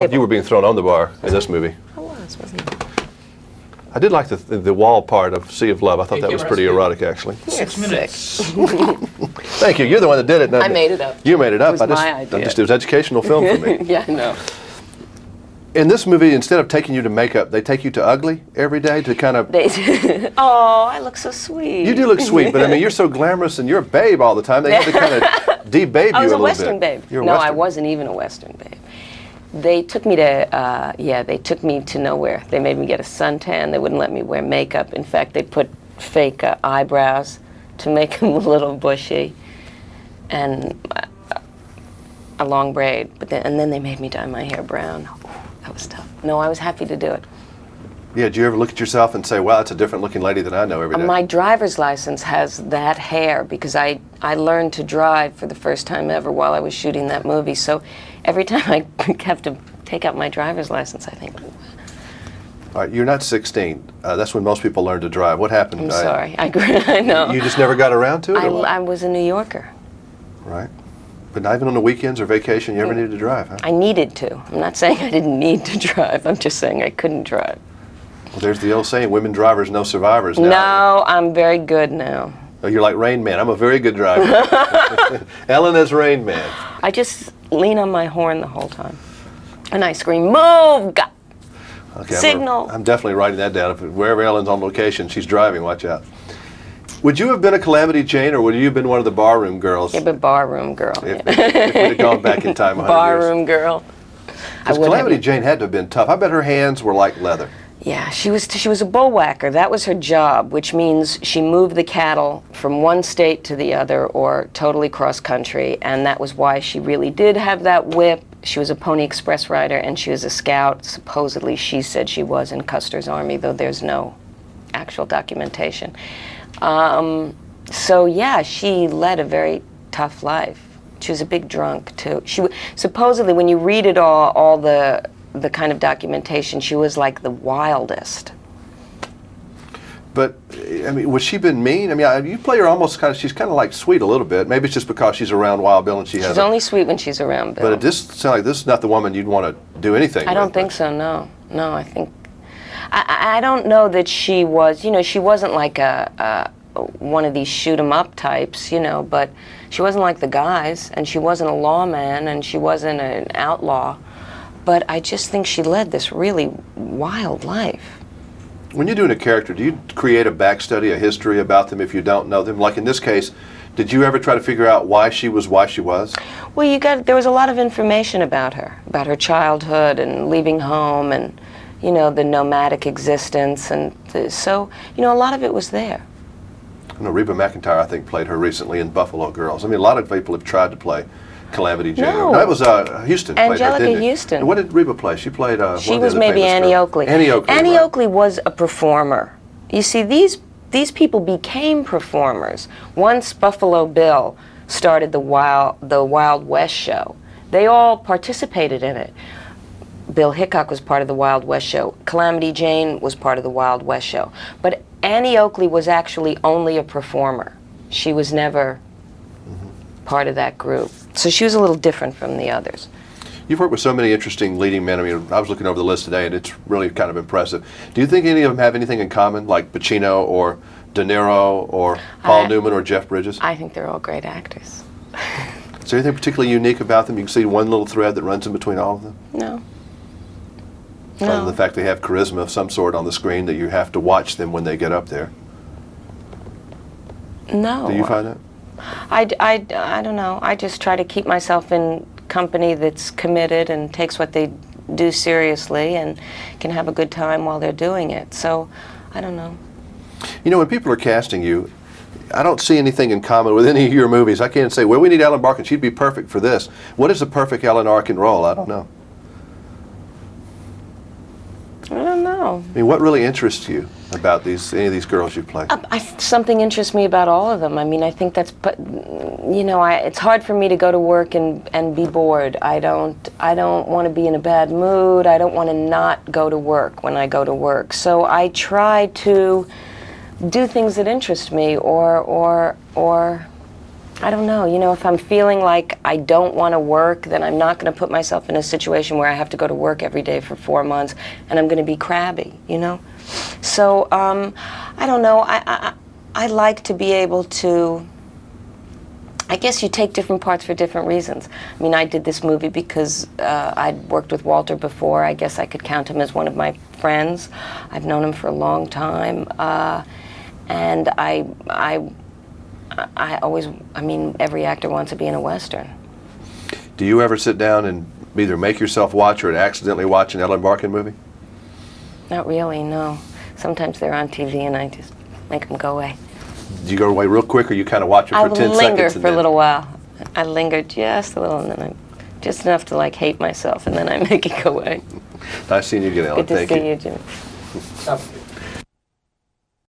You were being thrown on the bar in this movie. I wasn't I? I did like the wall part of Sea of Love. I thought that was pretty erotic, actually. 6 minutes. Thank you. You're the one that did it. I made it up. You made it up. It was my idea. It was educational film for me. Yeah, I know. In this movie, instead of taking you to makeup, they take you to ugly every day to kind of... Oh, I look so sweet. You do look sweet, but I mean, you're so glamorous and you're a babe all the time. They had to kind of de-babe you a little bit. I was a Western babe. You're a no, Western. I wasn't even a Western babe. They took me to, they took me to nowhere. They made me get a suntan. They wouldn't let me wear makeup. In fact, they put fake eyebrows to make them a little bushy, and a long braid. And then they made me dye my hair brown. That was tough. No, I was happy to do it. Yeah, did you ever look at yourself and say, wow, that's a different looking lady than I know every day? My driver's license has that hair because I learned to drive for the first time ever while I was shooting that movie. So every time I have to take out my driver's license, I think... All right, you're not 16. That's when most people learn to drive. What happened? I'm sorry. I know. You just never got around to it? I was a New Yorker. Right. But not even on the weekends or vacation you ever needed to drive, huh? I needed to. I'm not saying I didn't need to drive. I'm just saying I couldn't drive. Well, there's the old saying, women drivers, no survivors now. No, I'm very good now. Oh, you're like Rain Man. I'm a very good driver. Ellen is Rain Man. I just lean on my horn the whole time. And I scream, move! Go! Okay, Signal! I'm definitely writing that down. Wherever Ellen's on location, she's driving. Watch out. Would you have been a Calamity Jane, or would you have been one of the barroom girls? Yeah, but barroom girl. If we'd have gone back in time 100 barroom girl. Because Calamity Jane had to have been tough. I bet her hands were like leather. Yeah, she was a bullwhacker. That was her job, which means she moved the cattle from one state to the other or totally cross country, and that was why she really did have that whip. She was a Pony Express rider, and she was a scout. Supposedly, she said she was in Custer's army, though there's no actual documentation. So yeah, she led a very tough life. She was a big drunk, too. Supposedly, when you read it all the kind of documentation, she was like the wildest. But, I mean, was she been mean? I mean, you play her almost kind of, she's kind of like sweet a little bit. Maybe it's just because she's around Wild Bill and she has... She's only sweet when she's around Bill. But it just sounds like this is not the woman you'd want to do anything with. I don't think so, no. No, I think... I don't know that she was, she wasn't like one of these shoot-'em-up types, but she wasn't like the guys, and she wasn't a lawman, and she wasn't an outlaw. But I just think she led this really wild life. When you're doing a character, do you create a backstudy, a history about them if you don't know them? Like in this case, did you ever try to figure out why she was? Well, there was a lot of information about her childhood and leaving home and, the nomadic existence. And so, a lot of it was there. I know Reba McEntire, I think, played her recently in Buffalo Girls. I mean, a lot of people have tried to play Calamity Jane. No, that was Houston. Angelica played her, Houston. And what did Reba play? She played. She was maybe Annie Oakley. Annie Oakley. Annie right. Oakley was a performer. You see, these people became performers once Buffalo Bill started the Wild West show. They all participated in it. Bill Hickok was part of the Wild West show. Calamity Jane was part of the Wild West show. But Annie Oakley was actually only a performer. She was never part of that group. So she was a little different from the others. You've worked with so many interesting leading men. I mean, I was looking over the list today, and it's really kind of impressive. Do you think any of them have anything in common, like Pacino or De Niro or Paul Newman or Jeff Bridges? I think they're all great actors. Is there anything particularly unique about them? You can see one little thread that runs in between all of them? No. Other than the fact they have charisma of some sort on the screen that you have to watch them when they get up there. No. Do you find that? I don't know. I just try to keep myself in company that's committed and takes what they do seriously and can have a good time while they're doing it. So, I don't know. When people are casting you, I don't see anything in common with any of your movies. I can't say, well, we need Ellen Barkin. She'd be perfect for this. What is the perfect Ellen Barkin role? I don't know. I don't know. I mean, what really interests you about any of these girls you play? Something interests me about all of them. I mean, I think that's, it's hard for me to go to work and be bored. I don't want to be in a bad mood. I don't want to not go to work when I go to work. So I try to do things that interest me or I don't know. You know, if I'm feeling like I don't want to work, then I'm not going to put myself in a situation where I have to go to work every day for 4 months, and I'm going to be crabby, you know? So, I don't know. I like to be able to, I guess you take different parts for different reasons. I mean, I did this movie because I'd worked with Walter before. I guess I could count him as one of my friends. I've known him for a long time. And I always, I mean, every actor wants to be in a Western. Do you ever sit down and either make yourself watch or accidentally watch an Ellen Barkin movie? Not really, no. Sometimes they're on TV and I just make them go away. Do you go away real quick, or you kind of watch it for 10 seconds? I linger and for then... a little while. I linger just a little, and then just enough to like hate myself, and then I make it go away. Nice seeing you again, Ellen. Good to Thank see you. you, Jimmy.